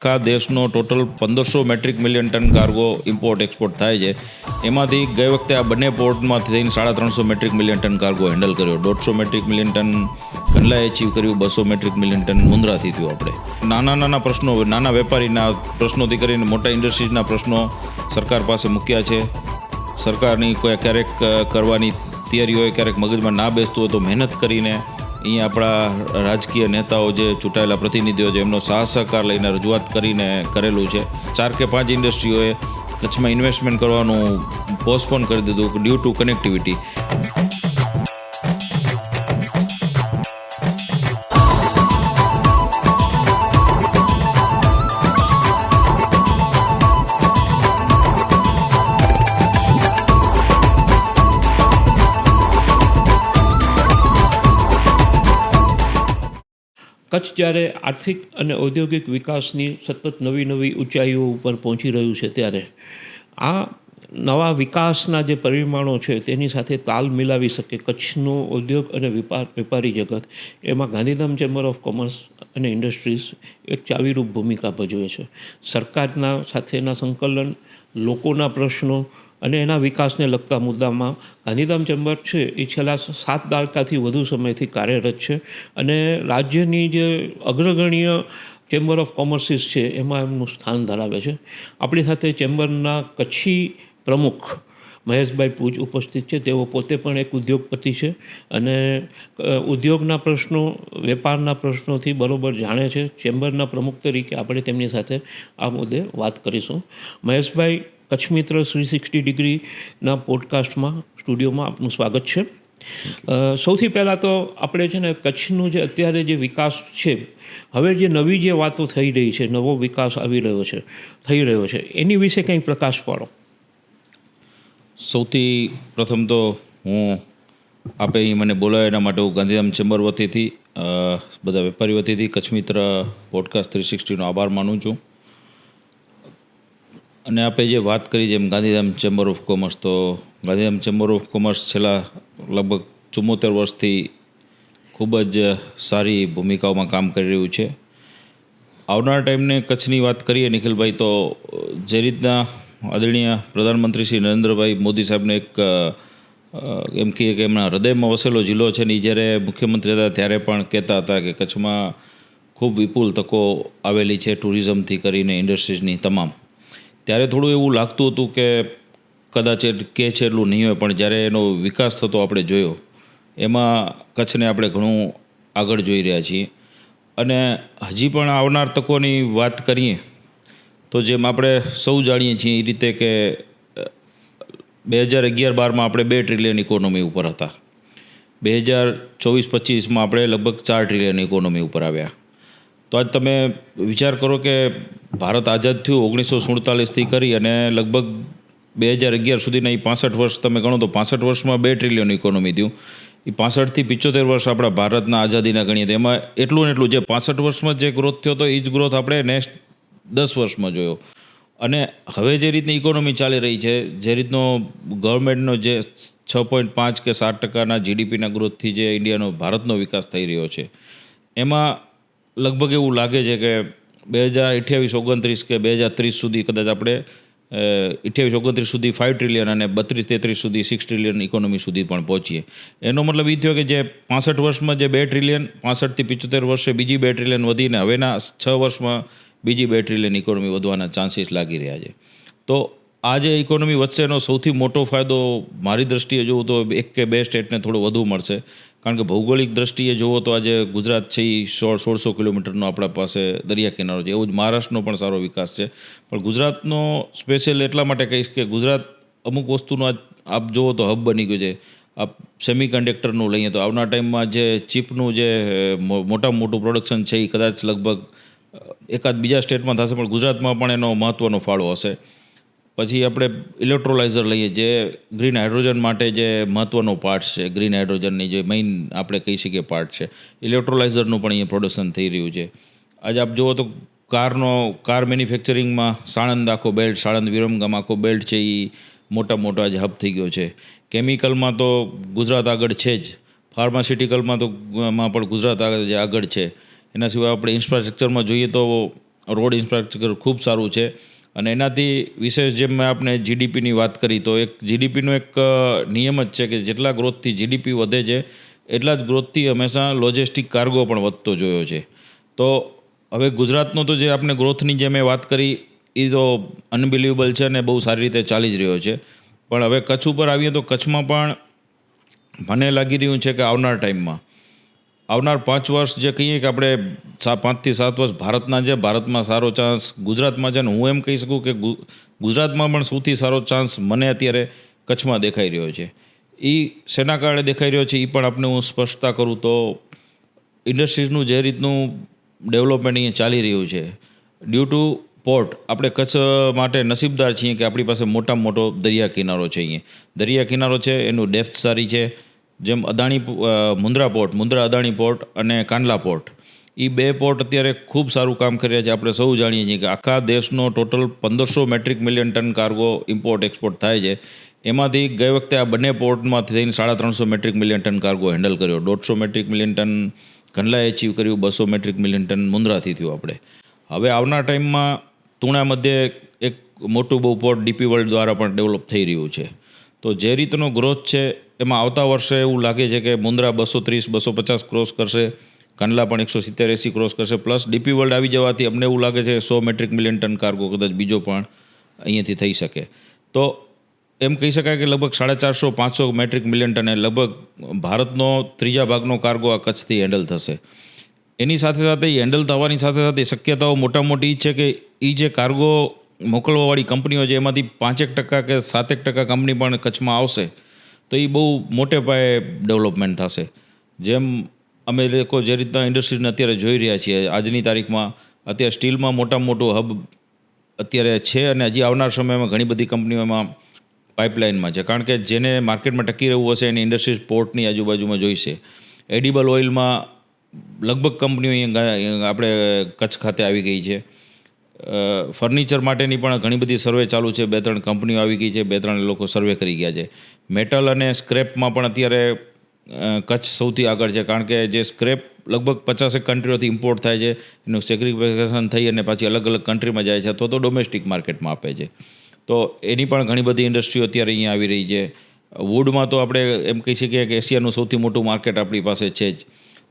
આખા દેશનો total 1500 metric million ton cargo import export થાય છે. એમાંથી ગઈ વખતે આ બંને પોર્ટમાંથી થઈને 350 metric million ton cargo handle કર્યો. 150 મેટ્રિક મિલિયન ટન કંડલાએ અચીવ કર્યું, 200 મેટ્રિક મિલિયન ટન મુન્દ્રાથી થયું. આપણે નાના પ્રશ્નો, નાના વેપારીના પ્રશ્નોથી કરીને મોટા ઇન્ડસ્ટ્રીઝના પ્રશ્નો સરકાર પાસે મૂક્યા છે. સરકારની કોઈ ક્યારેક કરવાની તૈયારી હોય, ક્યારેક મગજમાં ના બેસતું હોય તો મહેનત કરીને અહીંયા આપણા રાજકીય નેતાઓ જે ચૂંટાયેલા પ્રતિનિધિઓ છે એમનો સાહસ સહકાર લઈને રજૂઆત કરીને કરેલું છે. 4 કે 5 ઇન્ડસ્ટ્રીઓએ કચ્છમાં ઇન્વેસ્ટમેન્ટ કરવાનું પોસ્ટપોન કરી દીધું ડ્યુ ટુ કનેક્ટિવિટી. કચ્છ જ્યારે આર્થિક અને ઔદ્યોગિક વિકાસની સતત નવી ઊંચાઈઓ ઉપર પહોંચી રહ્યું છે ત્યારે આ નવા વિકાસના જે પરિમાણો છે તેની સાથે તાલ મિલાવી શકે કચ્છનો ઉદ્યોગ અને વેપારી જગત, એમાં ગાંધીધામ ચેમ્બર ઓફ કોમર્સ અને ઇન્ડસ્ટ્રીઝ એક ચાવીરૂપ ભૂમિકા ભજવે છે. સરકારના સાથેના સંકલન, લોકોના પ્રશ્નો અને એના વિકાસને લગતા મુદ્દામાં ગાંધીધામ ચેમ્બર છે એ છેલ્લા 7 દાયકાથી વધુ સમયથી કાર્યરત છે અને રાજ્યની જે અગ્રગણ્ય ચેમ્બર ઓફ કોમર્સીસ છે એમાં એમનું સ્થાન ધરાવે છે. આપણી સાથે ચેમ્બરના કચ્છી પ્રમુખ મહેશભાઈ પૂજ ઉપસ્થિત છે. તેઓ પોતે પણ એક ઉદ્યોગપતિ છે અને ઉદ્યોગના પ્રશ્નો, વેપારના પ્રશ્નોથી બરોબર જાણે છે. ચેમ્બરના પ્રમુખ તરીકે આપણે તેમની સાથે આ મુદ્દે વાત કરીશું. મહેશભાઈ, કચ્છ મિત્ર 360 ડિગ્રીના પોડકાસ્ટમાં સ્ટુડિયોમાં આપનું સ્વાગત છે. સૌથી પહેલાં તો આપણે છે ને કચ્છનું જે અત્યારે જે વિકાસ છે, હવે જે નવી જે વાતો થઈ રહી છે, નવો વિકાસ થઈ રહ્યો છે એની વિશે કંઈ પ્રકાશ પાડો. સૌથી પ્રથમ તો હું આપે અહીં મને બોલાવ્યા એના માટે હું ગાંધીધામ ચેમ્બર વતીથી, બધા વેપારી વતીથી કચ્છ મિત્ર પોડકાસ્ટ 360નો આભાર માનું છું. અને આપણે જે વાત કરી જેમ ગાંધીધામ ચેમ્બર ઓફ કોમર્સ, તો ગાંધીધામ ચેમ્બર ઓફ કોમર્સ છેલ્લા લગભગ 74 વર્ષથી ખૂબ જ સારી ભૂમિકાઓમાં કામ કરી રહ્યું છે. આવનારા ટાઈમને કચ્છની વાત કરીએ નિખિલભાઈ, તો જે રીતના આદરણીય પ્રધાનમંત્રી શ્રી નરેન્દ્રભાઈ મોદી સાહેબને એક એમ કહીએ કે એમના હૃદયમાં વસેલો જિલ્લો છે ને, જ્યારે મુખ્યમંત્રી હતા ત્યારે પણ કહેતા હતા કે કચ્છમાં ખૂબ વિપુલ તકો આવેલી છે ટુરિઝમથી કરીને ઇન્ડસ્ટ્રીઝની તમામ. ત્યારે થોડું એવું લાગતું હતું કે કદાચ કે છે એટલું નહીં હોય, પણ જ્યારે એનો વિકાસ થતો આપણે જોયો એમાં કચ્છને આપણે ઘણું આગળ જોઈ રહ્યા છીએ. અને હજી પણ આવનાર તકોની વાત કરીએ તો જેમ આપણે સૌ જાણીએ છીએ એ રીતે કે 2011-12માં આપણે 2 ટ્રિલિયન ઇકોનોમી ઉપર હતા. 2024-25માં આપણે લગભગ 4 ટ્રિલિયન ઇકોનોમી ઉપર આવ્યા. તો આજ તમે વિચાર કરો કે ભારત આઝાદ થયું 1947થી કરી અને લગભગ 2011 સુધીના એ 65 વર્ષ તમે ગણો તો 65 વર્ષમાં 2 ટ્રિલિયન ઇકોનોમી થયું. એ 65થી 75 વર્ષ આપણા ભારતના આઝાદીના ગણીએ તો એમાં એટલું ને એટલું જે 65 વર્ષમાં જે ગ્રોથ થયો હતો એ જ ગ્રોથ આપણે નેક્સ્ટ 10 વર્ષમાં જોયો. અને હવે જે રીતની ઇકોનોમી ચાલી રહી છે, જે રીતનો ગવર્મેન્ટનો જે 6.5 કે 7% જીડીપીના ગ્રોથથી જે ઇન્ડિયાનો ભારતનો વિકાસ થઈ રહ્યો છે, એમાં લગભગ એવું લાગે છે કે 2028-29 કે 2030 સુધી કદાચ આપણે 28-29 સુધી 5 ટ્રિલિયન અને 32-33 સુધી 6 ટ્રિલિયન ઇકોનોમી સુધી પણ પહોંચીએ. એનો મતલબ એ થયો કે જે 65 વર્ષમાં જે 2 ટ્રિલિયન, 65થી 75 વર્ષે બીજી 2 ટ્રિલિયન વધીને હવેના 6 વર્ષમાં બીજી 2 ટ્રિલિયન ઇકોનોમી વધવાના ચાન્સીસ લાગી રહ્યા છે. તો આ જે ઇકોનોમી વધશે એનો સૌથી મોટો ફાયદો મારી દ્રષ્ટિએ જોવું તો 1 કે 2 સ્ટેટને થોડો વધુ મળશે. કારણ કે ભૌગોલિક દ્રષ્ટિએ જુઓ તો આજે ગુજરાત છે એ 1600 કિલોમીટરનો આપણા પાસે દરિયા કિનારો છે. એવું જ મહારાષ્ટ્રનો પણ સારો વિકાસ છે. પણ ગુજરાતનો સ્પેશિયલ એટલા માટે કહીશ કે ગુજરાત અમુક વસ્તુનો આપ જુઓ તો હબ બની ગયું છે. આપ સેમી કન્ડક્ટરનું લઈએ તો આવનાર ટાઈમમાં જે ચીપનું જે મોટામાં મોટું પ્રોડક્શન છે એ કદાચ લગભગ એકાદ બીજા સ્ટેટમાં થશે, પણ ગુજરાતમાં પણ એનો મહત્ત્વનો ફાળો હશે. પછી આપણે ઇલેક્ટ્રોલાઇઝર લઈએ, જે ગ્રીન હાઇડ્રોજન માટે જે મહત્ત્વનો પાર્ટ છે, ગ્રીન હાઇડ્રોજનની જે મેઇન આપણે કહી શકીએ પાર્ટ છે, ઇલેક્ટ્રોલાઇઝરનું પણ અહીંયા પ્રોડક્શન થઈ રહ્યું છે. આજે આપ જુઓ તો કાર મેન્યુફેક્ચરિંગમાં સાણંદ આખો બેલ્ટ, સાણંદ વિરમગામ આખો બેલ્ટ છે એ મોટા આજે હબ થઈ ગયો છે. કેમિકલમાં તો ગુજરાત આગળ છે જ, ફાર્માસ્યુટિકલમાં તો એમાં પણ ગુજરાત આગળ છે. એના સિવાય આપણે ઇન્ફ્રાસ્ટ્રક્ચરમાં જોઈએ તો રોડ ઇન્ફ્રાસ્ટ્રક્ચર ખૂબ સારું છે. અને એનાથી વિશેષ જેમ મેં આપણે જીડીપીની વાત કરી તો એક જીડીપીનો એક નિયમ જ છે કે જેટલા ગ્રોથથી જીડીપી વધે છે એટલા જ ગ્રોથથી હંમેશા લોજિસ્ટિક કાર્ગો પણ વધતો જોયો છે. તો હવે ગુજરાતનો તો જે આપણે ગ્રોથની જે મેં વાત કરી એ તો અનબિલિવેબલ છે અને બહુ સારી રીતે ચાલી જ રહ્યો છે. પણ હવે કચ્છ ઉપર આવીએ તો કચ્છમાં પણ મને લાગી રહ્યું છે કે આવનાર ટાઈમમાં આવનાર 5 વર્ષ જે કહીએ કે આપણે 5 થી 7 વર્ષ ભારતમાં સારો ચાન્સ ગુજરાતમાં છે ને હું એમ કહી શકું કે ગુજરાતમાં પણ સૌથી સારો ચાન્સ મને અત્યારે કચ્છમાં દેખાઈ રહ્યો છે. એ શેના કારણે દેખાઈ રહ્યો છે એ પણ આપણે હું સ્પષ્ટતા કરું તો ઇન્ડસ્ટ્રીઝનું જે રીતનું ડેવલપમેન્ટ અહીંયા ચાલી રહ્યું છે ડ્યુ ટુ પોર્ટ. આપણે કચ્છ માટે નસીબદાર છીએ કે આપણી પાસે મોટામાં મોટો દરિયા કિનારો છે. અહીંયા દરિયા કિનારો છે, એનું ડેપ્થ સારી છે. જેમ અદાણી મુન્દ્રા અદાણી પોર્ટ અને કાંડલા પોર્ટ, એ 2 પોર્ટ અત્યારે ખૂબ સારું કામ કરી રહ્યા છે. આપણે સૌ જાણીએ છીએ કે આખા દેશનો total 1500 metric million ton cargo import export થાય છે. એમાંથી ગઈ વખતે આ બંને પોર્ટમાંથી થઈને 350 metric million ton cargo handle કર્યો. 150 મેટ્રિક મિલિયન ટન કંડલાએ એચીવ કર્યું, 200 મેટ્રિક મિલિયન ટન મુન્દ્રાથી થયું. આપણે હવે આવનાર ટાઈમમાં તુણા મધ્યે એક મોટું બહુ પોર્ટ ડીપી વર્લ્ડ દ્વારા પણ ડેવલપ થઈ રહ્યું છે. તો જે રીતનો ગ્રોથ છે એમાં આવતા વર્ષે એવું લાગે છે કે મુન્દ્રા 230-250 ક્રોસ કરશે, કંડલા પણ 170-80 ક્રોસ કરશે. પ્લસ ડીપી વર્લ્ડ આવી જવાથી અમને એવું લાગે છે 100 મેટ્રિક મિલિયન ટન કાર્ગો કદાચ બીજો પણ અહીંયાથી થઈ શકે. તો એમ કહી શકાય કે લગભગ 450-500 મેટ્રિક મિલિયન ટન લગભગ ભારતનો 3 ભાગનો કાર્ગો આ કચ્છથી હેન્ડલ થશે. એની સાથે સાથે હેન્ડલ થવાની સાથે સાથે શક્યતાઓ મોટા મોટી છે કે એ જે કાર્ગો મોકલવાવાળી કંપનીઓ છે એમાંથી 5% કે 7% કંપની પણ કચ્છમાં આવશે તો એ બહુ મોટે પાયે ડેવલપમેન્ટ થશે. જેમ અમે લોકો જે રીતના ઇન્ડસ્ટ્રીઝને અત્યારે જોઈ રહ્યા છીએ આજની તારીખમાં, અત્યારે સ્ટીલમાં મોટામાં મોટું હબ અત્યારે છે અને હજી આવનાર સમયમાં ઘણી બધી કંપનીઓ એમાં પાઇપલાઇનમાં છે. કારણ કે જેને માર્કેટમાં ટકી રહેવું હશે એની ઇન્ડસ્ટ્રીઝ પોર્ટની આજુબાજુમાં જોઈશે. એડિબલ ઓઇલમાં લગભગ કંપનીઓ અહીંયા આપણે કચ્છ ખાતે આવી ગઈ છે. ફર્નિચર માટેની પણ ઘણી બધી સર્વે ચાલુ છે. 2-3 કંપનીઓ આવી ગઈ છે, 2-3 લોકો સર્વે કરી ગયા છે. મેટલ અને સ્ક્રેપમાં પણ અત્યારે કચ્છ સૌથી આગળ છે. કારણ કે જે સ્ક્રેપ લગભગ 50 કન્ટ્રીઓથી ઇમ્પોર્ટ થાય છે, એનું સેગ્રિગેશન થઈ અને પછી અલગ અલગ કન્ટ્રીમાં જાય છે અથવા તો ડોમેસ્ટિક માર્કેટમાં આપે છે. તો એની પણ ઘણી બધી ઇન્ડસ્ટ્રીઓ અત્યારે અહીંયા આવી રહી છે. વુડમાં તો આપણે એમ કહી શકીએ કે એશિયાનું સૌથી મોટું માર્કેટ આપણી પાસે છે જ.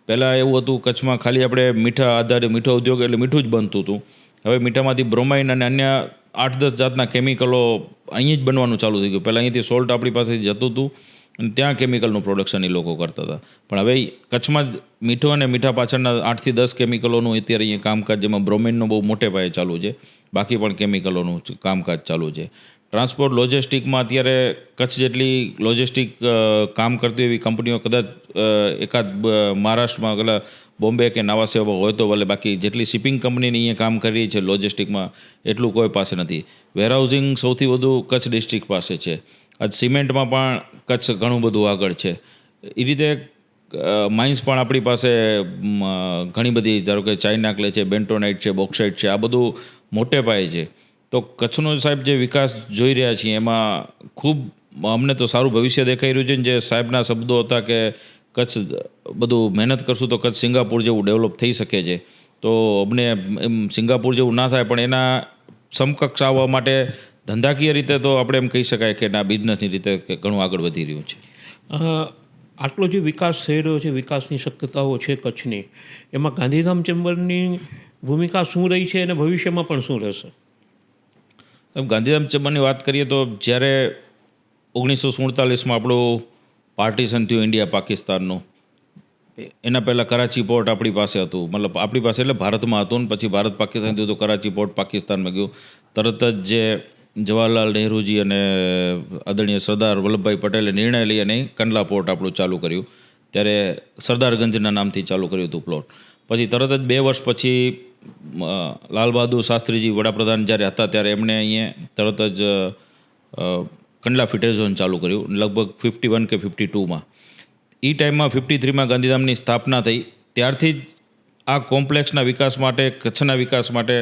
પહેલાં એવું હતું કચ્છમાં ખાલી આપણે મીઠા આધારે મીઠો ઉદ્યોગ એટલે મીઠું જ બનતું હતું. હવે મીઠામાંથી બ્રોમાઇન અને અન્ય 8-10 જાતના કેમિકલો અહીં જ બનવાનું ચાલુ થઈ ગયું. પહેલાં અહીંથી સોલ્ટ આપણી પાસેથી જતું હતું અને ત્યાં કેમિકલનું પ્રોડક્શન એ લોકો કરતા હતા. પણ હવે કચ્છમાં જ મીઠું અને મીઠા પાછળના 8 થી 10 કેમિકલોનું અત્યારે અહીંયા કામકાજ, જેમાં બ્રોમિનનો બહુ મોટે પાયે ચાલુ છે, બાકી પણ કેમિકલોનું કામકાજ ચાલુ છે. ટ્રાન્સપોર્ટ લોજિસ્ટિકમાં અત્યારે કચ્છ જેટલી લોજિસ્ટિક કામ કરતી એવી કંપનીઓ કદાચ એકાદ મહારાષ્ટ્રમાં પેલા બોમ્બે કે નવા સેવા હોય તો ભલે, બાકી જેટલી શિપિંગ કંપનીની અહીંયા કામ કરી રહી છે લોજિસ્ટિકમાં એટલું કોઈ પાસે નથી. વેરહાઉસિંગ સૌથી વધુ કચ્છ ડિસ્ટ્રિક્ટ પાસે છે. આજ સિમેન્ટમાં પણ કચ્છ ઘણું બધું આગળ છે. એ રીતે માઇન્સ પણ આપણી પાસે ઘણી બધી, ધારો કે ચાઇના ક્લે છે, બેન્ટોનાઇટ છે, બોક્સાઇટ છે, આ બધું મોટે પાયે છે. તો કચ્છનો સાહેબ જે વિકાસ જોઈ રહ્યા છીએ એમાં ખૂબ અમને તો સારું ભવિષ્ય દેખાઈ રહ્યું છે. જે સાહેબના શબ્દો હતા કે કચ્છ બધું મહેનત કરશું તો કચ્છ સિંગાપુર જેવું ડેવલપ થઈ શકે છે. તો અમને એમ સિંગાપુર જેવું ના થાય પણ એના સમકક્ષ આવવા માટે ધંધાકીય રીતે તો આપણે એમ કહી શકાય કે ના, બિઝનેસની રીતે ઘણું આગળ વધી રહ્યું છે. આટલો જે વિકાસ થઈ રહ્યો છે, વિકાસની શક્યતાઓ છે કચ્છની, એમાં ગાંધીધામ ચેમ્બરની ભૂમિકા શું રહી છે અને ભવિષ્યમાં પણ શું રહેશે? ગાંધીધામ ચેમ્બરની વાત કરીએ તો જ્યારે 1947માં આપણું પાર્ટીશન થયું ઇન્ડિયા પાકિસ્તાનનું, એના પહેલાં કરાચી પોર્ટ આપણી પાસે હતું. મતલબ આપણી પાસે એટલે ભારતમાં હતું ને પછી ભારત પાકિસ્તાન થયું તો કરાચી પોર્ટ પાકિસ્તાનમાં ગયું. તરત જ જે જવાહરલાલ નહેરુજી અને આદરણીય સરદાર વલ્લભભાઈ પટેલે નિર્ણય લઈ અને કંડલા પોર્ટ આપણું ચાલુ કર્યું. ત્યારે સરદારગંજના નામથી ચાલુ કર્યું હતું પ્લોટ. પછી તરત જ 2 વર્ષ પછી લાલ બહાદુર શાસ્ત્રીજી વડાપ્રધાન જ્યારે હતા ત્યારે એમણે અહીંયા તરત જ કંડલા ફિટર ઝોન ચાલુ કર્યું, લગભગ 51 કે 52માં. એ ટાઈમમાં 53માં ગાંધીધામની સ્થાપના થઈ. ત્યારથી જ આ કોમ્પ્લેક્સના વિકાસ માટે, કચ્છના વિકાસ માટે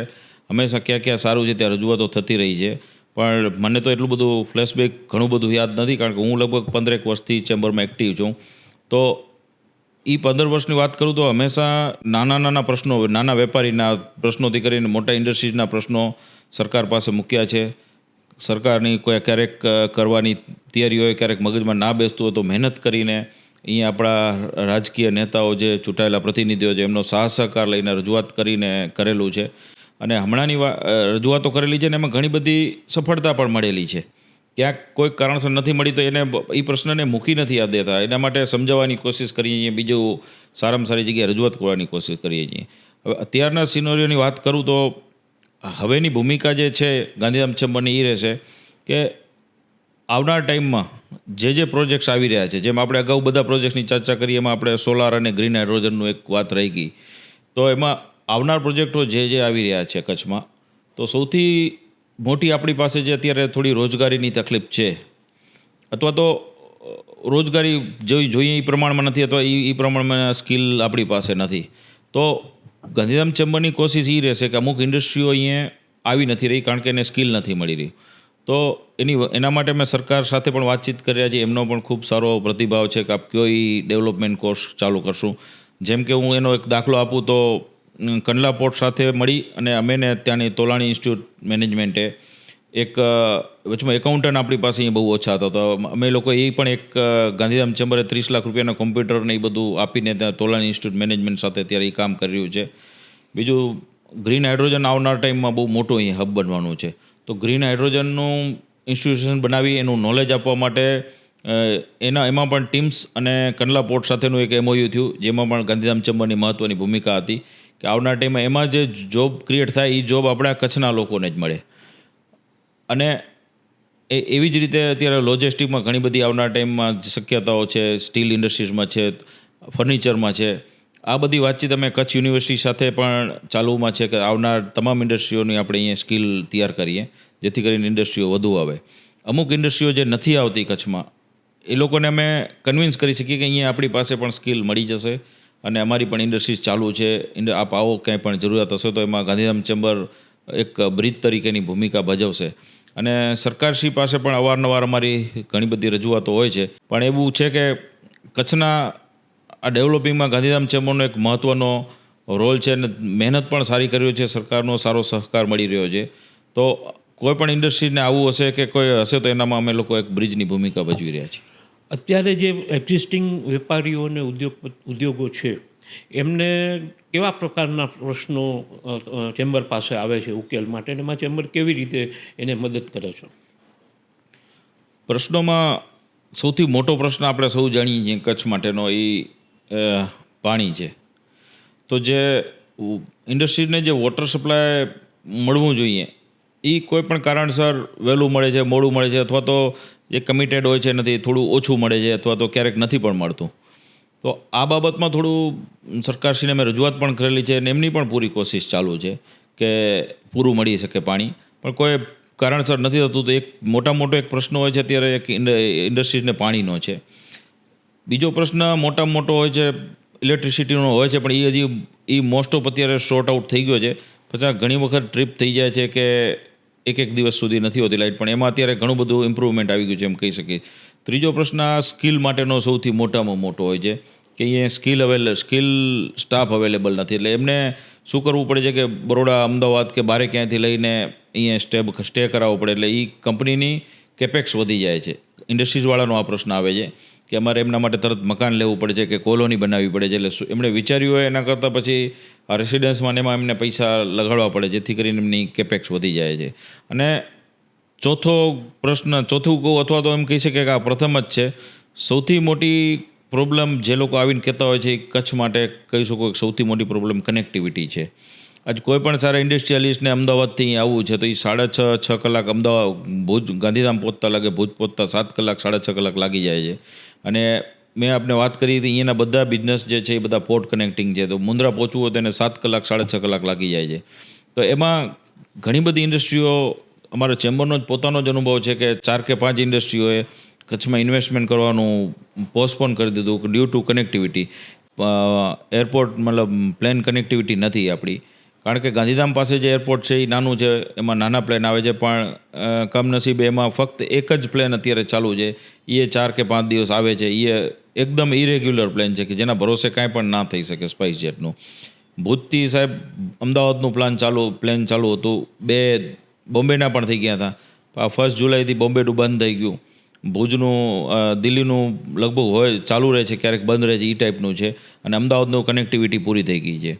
હંમેશા ક્યાં ક્યાં સારું છે ત્યાં રજૂઆતો થતી રહી છે. પણ મને તો એટલું બધું ફ્લેશબેક ઘણું બધું યાદ નથી, કારણ કે હું લગભગ 15 વર્ષથી ચેમ્બરમાં એક્ટિવ છું. તો એ 15 વર્ષની વાત કરું તો હંમેશા નાના પ્રશ્નો, નાના વેપારીના પ્રશ્નોથી કરીને મોટા ઇન્ડસ્ટ્રીઝના પ્રશ્નો સરકાર પાસે મૂક્યા છે. સરકારની કોઈ ક્યારેક કરવાની તૈયારી હોય, ક્યારેક મગજમાં ના બેસતું હોય તો મહેનત કરીને અહીંયા આપણા રાજકીય નેતાઓ જે ચૂંટાયેલા પ્રતિનિધિઓ છે એમનો સહકાર લઈને રજૂઆત કરીને કરેલું છે. અને હમણાંની રજૂઆતો કરેલી છે ને એમાં ઘણી બધી સફળતા પણ મળેલી છે. ક્યાંક કોઈક કારણસર નથી મળી તો એને એ પ્રશ્નને મૂકી નથી દેતા, એના માટે સમજાવવાની કોશિશ કરીએ છીએ, બીજું સારામાં સારી જગ્યાએ રજૂઆત કરવાની કોશિશ કરીએ છીએ. હવે અત્યારના સિનોરિયોની વાત કરું તો હવેની ભૂમિકા જે છે ગાંધીધામ ચેમ્બરની એ રહેશે કે આવનાર ટાઈમમાં જે પ્રોજેક્ટ્સ આવી રહ્યા છે, જેમ આપણે અગાઉ બધા પ્રોજેક્ટ્સની ચર્ચા કરી, એમાં આપણે સોલાર અને ગ્રીન હાઇડ્રોજનનું એક વાત રહી ગઈ, તો એમાં આવનાર પ્રોજેક્ટો જે આવી રહ્યા છે કચ્છમાં, તો સૌથી મોટી આપણી પાસે જે અત્યારે થોડી રોજગારીની તકલીફ છે, અથવા તો રોજગારી જોઈએ એ પ્રમાણમાં નથી, અથવા એ પ્રમાણમાં સ્કિલ આપણી પાસે નથી, તો ગાંધીધામ ચેમ્બરની કોશિશ એ રહેશે કે અમુક ઇન્ડસ્ટ્રીઓ અહીંયા આવી નથી રહી કારણ કે એને સ્કિલ નથી મળી રહી. તો એના માટે મેં સરકાર સાથે પણ વાતચીત કરી રહ્યા છીએ. એમનો પણ ખૂબ સારો પ્રતિભાવ છે કે આપ કયો એ ડેવલપમેન્ટ કોર્સ ચાલુ કરશું. જેમ કે હું એનો એક દાખલો આપું તો કંડલા પોર્ટ સાથે મળી અને અમે ને ત્યાંની તોલાણી ઇન્સ્ટિટ્યૂટ મેનેજમેન્ટે એક વચમાં એકાઉન્ટન્ટ આપણી પાસે અહીં બહુ ઓછા હતા, તો અમે લોકો એ પણ એક ગાંધીધામ ચેમ્બરે 30 લાખ રૂપિયાના કોમ્પ્યુટરને એ બધું આપીને ત્યાં તોલાણી ઇન્સ્ટિટ્યૂટ મેનેજમેન્ટ સાથે અત્યારે એ કામ કરી રહ્યું છે. બીજું ગ્રીન હાઇડ્રોજન આવનાર ટાઈમમાં બહુ મોટું અહીં હબ બનવાનું છે, તો ગ્રીન હાઇડ્રોજનનું ઇન્સ્ટિટ્યુશન બનાવી એનું નોલેજ આપવા માટે એમાં પણ ટીમ્સ અને કંડલા પોર્ટ સાથેનું એક MOU થયું, જેમાં પણ ગાંધીધામ ચેમ્બરની મહત્ત્વની ભૂમિકા હતી કે આવનાર ટાઈમમાં એમાં જે જોબ ક્રિએટ થાય એ જોબ આપણા કચ્છના લોકોને જ મળે. અને એવી જ રીતે અત્યારે લોજિસ્ટિકમાં ઘણી બધી આવનાર ટાઈમમાં શક્યતાઓ છે, સ્ટીલ ઇન્ડસ્ટ્રીઝમાં છે, ફર્નિચરમાં છે. આ બધી વાતચીત અમે કચ્છ યુનિવર્સિટી સાથે પણ ચાલુમાં છે કે આવનાર તમામ ઇન્ડસ્ટ્રીઓની આપણે અહીંયા સ્કિલ તૈયાર કરીએ, જેથી કરીને ઇન્ડસ્ટ્રીઓ વધુ આવે. અમુક ઇન્ડસ્ટ્રીઓ જે નથી આવતી કચ્છમાં, એ લોકોને અમે કન્વિન્સ કરી શકીએ કે અહીંયા આપણી પાસે પણ સ્કિલ મળી જશે અને અમારી પણ ઇન્ડસ્ટ્રીઝ ચાલુ છે, આપ આવો, ક્યાંય પણ જરૂરિયાત હશે તો એમાં ગાંધીધામ ચેમ્બર એક બ્રિજ તરીકેની ભૂમિકા ભજવશે. અને સરકારશ્રી પાસે પણ અવારનવાર અમારી ઘણી બધી રજૂઆતો હોય છે, પણ એવું છે કે કચ્છના આ ડેવલપિંગમાં ગાંધીધામ ચેમ્બરનો એક મહત્ત્વનો રોલ છે અને મહેનત પણ સારી કરી રહ્યો છે, સરકારનો સારો સહકાર મળી રહ્યો છે. તો કોઈ પણ ઇન્ડસ્ટ્રીને આવવું હશે કે કોઈ હશે તો એનામાં અમે લોકો એક બ્રિજની ભૂમિકા ભજવી રહ્યા છીએ. અત્યારે જે એક્ઝિસ્ટિંગ વેપારીઓ અને ઉદ્યોગો છે એમને કેવા પ્રકારના પ્રશ્નો ચેમ્બર પાસે આવે છે ઉકેલ માટે, અને એમાં ચેમ્બર કેવી રીતે એને મદદ કરે છે? પ્રશ્નોમાં સૌથી મોટો પ્રશ્ન આપણે સૌ જાણીએ છીએ કચ્છ માટેનો એ પાણી છે. તો જે ઇન્ડસ્ટ્રીને જે વોટર સપ્લાય મળવું જોઈએ એ કોઈ પણ કારણસર વહેલું મળે છે, મોડું મળે છે, અથવા તો જે કમિટેડ હોય છે નથી, થોડું ઓછું મળે છે, અથવા તો ક્યારેક નથી પણ મળતું. તો આ બાબતમાં થોડું સરકારશ્રીને મેં રજૂઆત પણ કરેલી છે અને એમની પણ પૂરી કોશિશ ચાલુ છે કે પૂરું મળી શકે પાણી, પણ કોઈ કારણસર નથી થતું. તો એક મોટો એક પ્રશ્ન હોય છે અત્યારે એક ઇન્ડસ્ટ્રીઝને પાણીનો છે. બીજો પ્રશ્ન મોટામાં મોટો હોય છે ઇલેક્ટ્રિસિટીનો હોય છે, પણ એ હજી મોસ્ટ ઓફ અત્યારે શોર્ટ આઉટ થઈ ગયો છે. પછી ઘણી વખત ટ્રીપ થઈ જાય છે કે એક દિવસ સુધી નથી હોતી લાઇટ, પણ એમાં અત્યારે ઘણું બધું ઇમ્પ્રુવમેન્ટ આવી ગયું છે એમ કહી શકીએ. ત્રીજો પ્રશ્ન સ્કિલ માટેનો સૌથી મોટામાં મોટો હોય છે કે અહીંયા સ્કિલ સ્ટાફ અવેલેબલ નથી, એટલે એમને શું કરવું પડે છે કે બરોડા, અમદાવાદ કે બારે ક્યાંયથી લઈને અહીંયા સ્ટે કરાવવો પડે, એટલે એ કંપનીની કેપેક્સ વધી જાય છે. ઇન્ડસ્ટ્રીઝવાળાનો આ પ્રશ્ન આવે છે કે અમારે એમના માટે તરત મકાન લેવું પડે છે કે કોલોની બનાવવી પડે છે, એટલે એમણે વિચાર્યું હોય એના કરતાં પછી આ રેસિડન્સમાં એમાં એમને પૈસા લગાડવા પડે, જેથી કરીને એમની કેપેક્સ વધી જાય છે. અને ચોથું કહું અથવા તો એમ કહી શકીએ કે આ પ્રથમ જ છે, સૌથી મોટી પ્રોબ્લેમ જે લોકો આવીને કહેતા હોય છે એ કચ્છ માટે કહી શકો કે સૌથી મોટી પ્રોબ્લેમ કનેક્ટિવિટી છે. આજ કોઈ પણ સારા ઇન્ડસ્ટ્રીયલિસ્ટને અમદાવાદથી અહીં આવવું છે તો એ 6.5 કલાક ભુજ ગાંધીધામ પહોંચતા લાગે, ભુજ પહોંચતા 7 કલાક 6.5 કલાક લાગી જાય છે. અને મેં આપને વાત કરી હતી અહીંયાના બધા બિઝનેસ જે છે એ બધા પોર્ટ કનેક્ટિંગ છે, તો મુન્દ્રા પહોંચવું હોય તો એને 7 કલાક 6.5 કલાક લાગી જાય છે. તો એમાં ઘણી બધી ઇન્ડસ્ટ્રીઓ, અમારા ચેમ્બરનો જ પોતાનો જ અનુભવ છે કે 4 કે 5 ઇન્ડસ્ટ્રીઓએ કચ્છમાં ઇન્વેસ્ટમેન્ટ કરવાનું પોસ્ટપોન કરી દીધું ડ્યુ ટુ કનેક્ટિવિટી. એરપોર્ટ મતલબ પ્લેન કનેક્ટિવિટી નથી આપણી કારણ કે ગાંધીધામ પાસે જે એરપોર્ટ છે એ નાનું છે, એમાં નાના પ્લેન આવે છે, પણ કમનસીબે એમાં ફક્ત એક જ પ્લેન અત્યારે ચાલુ છે. એ 4 કે 5 દિવસ આવે છે. એ એકદમ ઇરેગ્યુલર પ્લેન છે કે જેના ભરોસે કાંઈ પણ ના થઈ શકે. સ્પાઇસ જેટનું ભુજથી સાહેબ અમદાવાદનું પ્લેન ચાલુ હતું. 2 બોમ્બેના પણ થઈ ગયા હતા. 1 જુલાઈથી બોમ્બેનું બંધ થઈ ગયું. ભુજનું દિલ્હીનું લગભગ હોય ચાલુ રહે છે, ક્યારેક બંધ રહે છે, એ ટાઈપનું છે. અને અમદાવાદનું કનેક્ટિવિટી પૂરી થઈ ગઈ છે.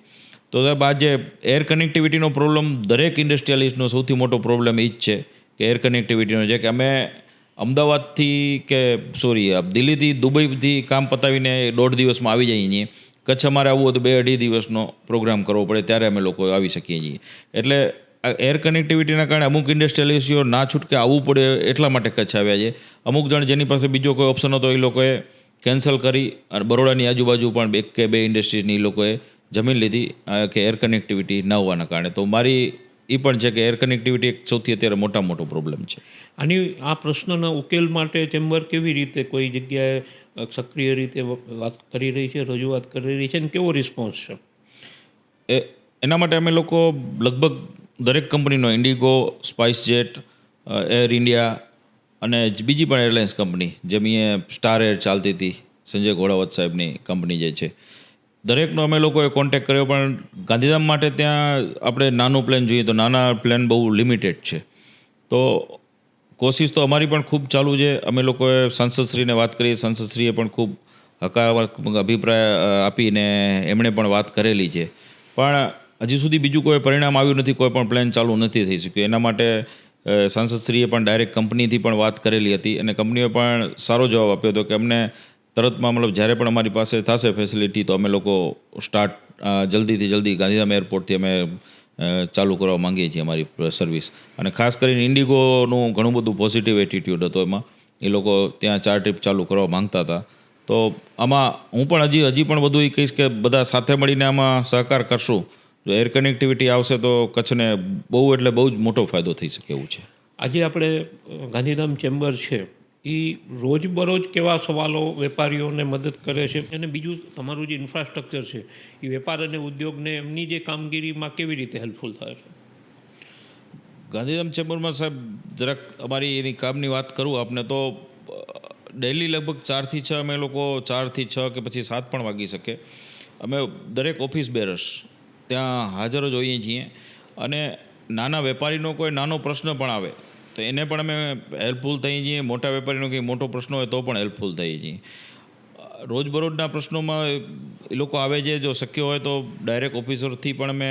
તો સાહેબ આજે એર કનેક્ટિવિટીનો પ્રોબ્લેમ દરેક ઇન્ડસ્ટ્રીયાલિસ્ટનો સૌથી મોટો પ્રોબ્લેમ એ જ છે કે એર કનેક્ટિવિટીનો છે કે અમે અમદાવાદથી દિલ્હીથી દુબઈથી કામ પતાવીને 1.5 દિવસમાં આવી જઈએ છીએ. કચ્છ અમારે આવવું હોય તો 2-2.5 દિવસનો પ્રોગ્રામ કરવો પડે, ત્યારે અમે લોકો આવી શકીએ છીએ. એટલે એર કનેક્ટિવિટીના કારણે અમુક ઇન્ડસ્ટ્રીયલિસ્ટો ના છૂટકે આવવું પડે એટલા માટે કચ્છ આવ્યા છે. અમુક જણ જેની પાસે બીજો કોઈ ઓપ્શન હતો એ લોકોએ કેન્સલ કરી અને બરોડાની આજુબાજુ પણ 1 કે 2 ઇન્ડસ્ટ્રીઝની એ લોકોએ જમીન લીધી કે એર કનેક્ટિવિટી ન હોવાના કારણે. તો મારી એ પણ છે કે એર કનેક્ટિવિટી એક સૌથી અત્યારે મોટો પ્રોબ્લેમ છે. આની આ પ્રશ્નના ઉકેલ માટે ચેમ્બર કેવી રીતે કોઈ જગ્યાએ સક્રિય રીતે વાત કરી રહી છે, રજૂઆત કરી રહી છે, અને કેવો રિસ્પોન્સ છે? એના માટે અમે લોકો લગભગ દરેક કંપનીનો, ઇન્ડિગો, સ્પાઇસજેટ, એર ઇન્ડિયા અને બીજી પણ એરલાઇન્સ કંપની, જેમ અહીંયા સ્ટાર એર ચાલતી હતી, સંજય ઘોડાવત સાહેબની કંપની જે છે, દરેકનો અમે લોકોએ કોન્ટેક્ટ કર્યો. પણ ગાંધીધામ માટે ત્યાં આપણે નાનું પ્લેન જોઈએ તો નાના પ્લેન બહુ લિમિટેડ છે. તો કોશિશ તો અમારી પણ ખૂબ ચાલુ છે. અમે લોકોએ સાંસદશ્રીને વાત કરી, સાંસદશ્રીએ પણ ખૂબ હકારાત્મક અભિપ્રાય આપીને એમણે પણ વાત કરેલી છે. પણ હજી સુધી બીજું કોઈ પરિણામ આવ્યું નથી, કોઈ પણ પ્લેન ચાલુ નથી થઈ શક્યું. એના માટે સાંસદશ્રીએ પણ ડાયરેક્ટ કંપનીથી પણ વાત કરેલી હતી અને કંપનીએ પણ સારો જવાબ આપ્યો હતો કે અમને તરતમાં જ્યારે પણ અમારી પાસે થશે ફેસિલિટી તો અમે લોકો સ્ટાર્ટ જલ્દીથી જલ્દી ગાંધીધામ એરપોર્ટથી અમે ચાલુ કરવા માંગીએ છીએ અમારી સર્વિસ. અને ખાસ કરીને ઇન્ડિગોનું ઘણું બધું પોઝિટિવ એટીટ્યૂડ હતો એમાં. એ લોકો ત્યાં 4 ટ્રીપ ચાલુ કરવા માંગતા હતા. તો આમાં હું પણ હજી પણ બધું એ કહીશ કે બધા સાથે મળીને આમાં સહકાર કરશું. જો એર કનેક્ટિવિટી આવશે તો કચ્છને બહુ જ મોટો ફાયદો થઈ શકે એવું છે. આજે આપણે ગાંધીધામ ચેમ્બર છે એ રોજબરોજ કેવા સવાલો વેપારીઓને મદદ કરે છે, અને બીજું તમારું જે ઇન્ફ્રાસ્ટ્રક્ચર છે એ વેપાર અને ઉદ્યોગને એમની જે કામગીરીમાં કેવી રીતે હેલ્પફુલ થાય છે? ગાંધીધામ ચેમ્બરમાં સાહેબ જરાક અમારી એની કામની વાત કરું આપને તો ડેઇલી લગભગ 4 થી 6 અમે લોકો 4 થી 6 કે પછી 7 પણ વાગી શકે અમે દરેક ઓફિસ બેરર્સ ત્યાં હાજર જ હોઈએ છીએ. અને નાના વેપારીનો કોઈ નાનો પ્રશ્ન પણ આવે તો એને પણ અમે હેલ્પફુલ થઈએ છીએ. મોટા વેપારીનો કંઈ મોટો પ્રશ્ન હોય તો પણ હેલ્પફુલ થઈએ છીએ. રોજબરોજના પ્રશ્નોમાં એ લોકો આવે છે. જો શક્ય હોય તો ડાયરેક્ટ ઓફિસરથી પણ અમે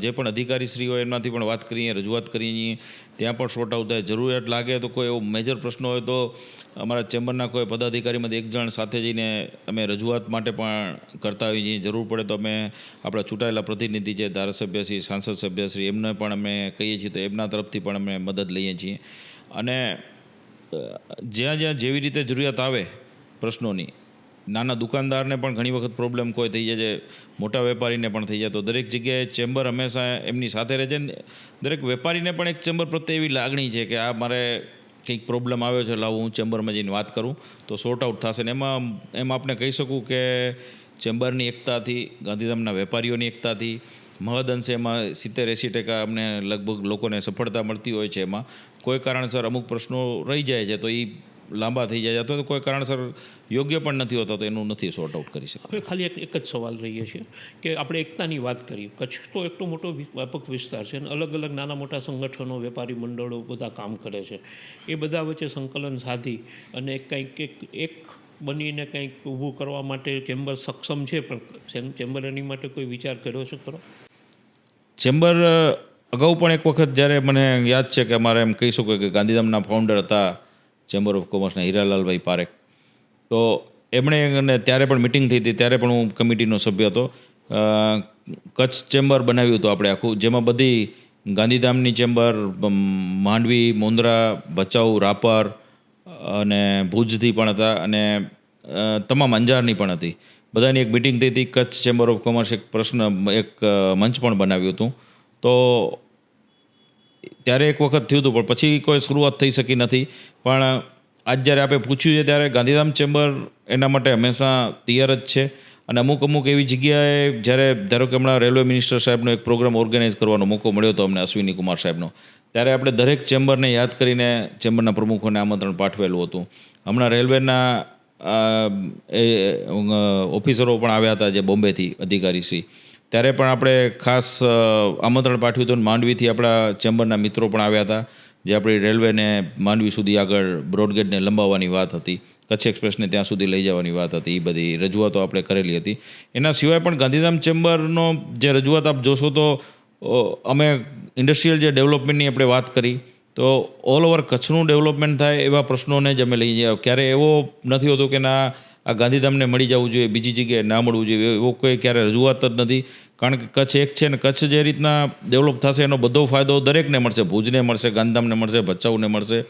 જે પણ અધિકારીશ્રી હોય એમનાથી પણ વાત કરીએ, રજૂઆત કરીએ છીએ. ત્યાં પણ શોર્ટ આઉટ થાય. જરૂરિયાત લાગે તો કોઈ એવો મેજર પ્રશ્ન હોય તો અમારા ચેમ્બરના કોઈ પદાધિકારીમાંથી 1 જણ સાથે જઈને અમે રજૂઆત માટે પણ કરતા હોઈએ છીએ. જરૂર પડે તો અમે આપણા ચૂંટાયેલા પ્રતિનિધિ છે, ધારાસભ્યશ્રી, સાંસદ સભ્યશ્રી, એમને પણ અમે કહીએ છીએ તો એમના તરફથી પણ અમે મદદ લઈએ છીએ. અને જ્યાં જેવી રીતે જરૂરિયાત આવે પ્રશ્નોની, નાના દુકાનદારને પણ ઘણી વખત પ્રોબ્લેમ કોઈ થઈ જાય છે, મોટા વેપારીને પણ થઈ જાય, તો દરેક જગ્યાએ ચેમ્બર હંમેશા એમની સાથે રહે છે. દરેક વેપારીને પણ એક ચેમ્બર પ્રત્યે એવી લાગણી છે કે આ મારે કંઈક પ્રોબ્લેમ આવ્યો છે, લાવો હું ચેમ્બરમાં જઈને વાત કરું તો સોર્ટ આઉટ થશે. ને એમ આપણે કહી શકું કે ચેમ્બરની એકતાથી, ગાંધીધામના વેપારીઓની એકતાથી મહદઅંશે એમાં 70-80% અમને લગભગ લોકોને સફળતા મળતી હોય છે. એમાં કોઈ કારણસર અમુક પ્રશ્નો રહી જાય છે તો એ લાંબા થઈ જાય અથવા તો કોઈ કારણસર યોગ્ય પણ નથી હોતા તો એનું નથી સોર્ટ આઉટ કરી શકતા. હવે ખાલી એક જ સવાલ રહીએ છીએ કે આપણે એકતાની વાત કરીએ. કચ્છ તો એટલો મોટો વ્યાપક વિસ્તાર છે અને અલગ અલગ નાના મોટા સંગઠનો, વેપારી મંડળો બધા કામ કરે છે. એ બધા વચ્ચે સંકલન સાધી અને એક બનીને કંઈક ઊભું કરવા માટે ચેમ્બર સક્ષમ છે, પણ ચેમ્બર એની માટે કોઈ વિચાર કર્યો છે ખરો? ચેમ્બર અગાઉ પણ એક વખત જ્યારે મને યાદ છે કે અમારે એમ કહી શકું કે ગાંધીધામના ફાઉન્ડર હતા ચેમ્બર ઓફ કોમર્સના હીરાલાલભાઈ પારેખ, તો એમણે ત્યારે પણ મિટિંગ થઈ હતી, ત્યારે પણ હું કમિટીનો સભ્ય હતો. કચ્છ ચેમ્બર બનાવ્યું હતું આપણે આખું, જેમાં બધી ગાંધીધામની ચેમ્બર, માંડવી, મુન્દ્રા, ભચાઉ, રાપર અને ભુજથી પણ હતા અને તમામ અંજારની પણ હતી. બધાની એક મિટિંગ થઈ હતી. કચ્છ ચેમ્બર ઓફ કોમર્સ એક મંચ પણ બનાવ્યું હતું. તો ત્યારે એક વખત થયું હતું પણ પછી કોઈ શરૂઆત થઈ શકી નથી. પણ આજ જ્યારે આપણે પૂછ્યું છે ત્યારે ગાંધીધામ ચેમ્બર એના માટે હંમેશા તૈયાર જ છે. અને અમુક એવી જગ્યાએ જ્યારે ધારો કે હમણાં રેલવે મિનિસ્ટર સાહેબનો એક પ્રોગ્રામ ઓર્ગેનાઇઝ કરવાનો મોકો મળ્યો હતો અમને અશ્વિની કુમાર સાહેબનો, ત્યારે આપણે દરેક ચેમ્બરને યાદ કરીને ચેમ્બરના પ્રમુખોને આમંત્રણ પાઠવેલું હતું. હમણાં રેલવેના ઓફિસરો પણ આવ્યા હતા જે બોમ્બેથી અધિકારીશ્રી, ત્યારે પણ આપણે ખાસ આમંત્રણ પાઠવ્યું હતું. માંડવીથી આપણા ચેમ્બરના મિત્રો પણ આવ્યા હતા, જે આપણી રેલવેને માંડવી સુધી આગળ બ્રોડગેજને લંબાવવાની વાત હતી, કચ્છ એક્સપ્રેસને ત્યાં સુધી લઈ જવાની વાત હતી, એ બધી રજૂઆતો આપણે કરેલી હતી. એના સિવાય પણ ગાંધીધામ ચેમ્બરનો જે રજૂઆત આપ જોશો તો અમે ઇન્ડસ્ટ્રીયલ જે ડેવલપમેન્ટની આપણે વાત કરી તો ઓલ ઓવર કચ્છનું ડેવલપમેન્ટ થાય એવા પ્રશ્નોને જ અમે લઈ જઈએ. ક્યારે એવો નથી હોતો કે ના આ ગાંધીધામને મળી જવું જોઈએ, બીજી જગ્યાએ ના મળવું જોઈએ, એવો કોઈ ક્યારે રજૂઆત જ નથી. કારણ કે કચ્છ એક છે ને કચ્છ જે રીતના ડેવલપ થશે એનો બધો ફાયદો દરેકને મળશે. ભુજને મળશે, ગાંધીધામને મળશે, ભચાઉને મળશે,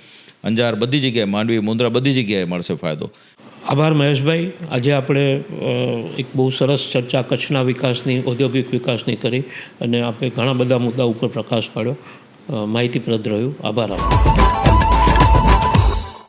અંજાર, બધી જગ્યાએ, માંડવી, મુન્દ્રા, બધી જગ્યાએ મળશે ફાયદો. આભાર મહેશભાઈ. આજે આપણે એક બહુ સરસ ચર્ચા કચ્છના વિકાસની, ઔદ્યોગિક વિકાસની કરી અને આપણે ઘણા બધા મુદ્દા ઉપર પ્રકાશ પાડ્યો. માહિતીપ્રદ રહ્યું. આભાર.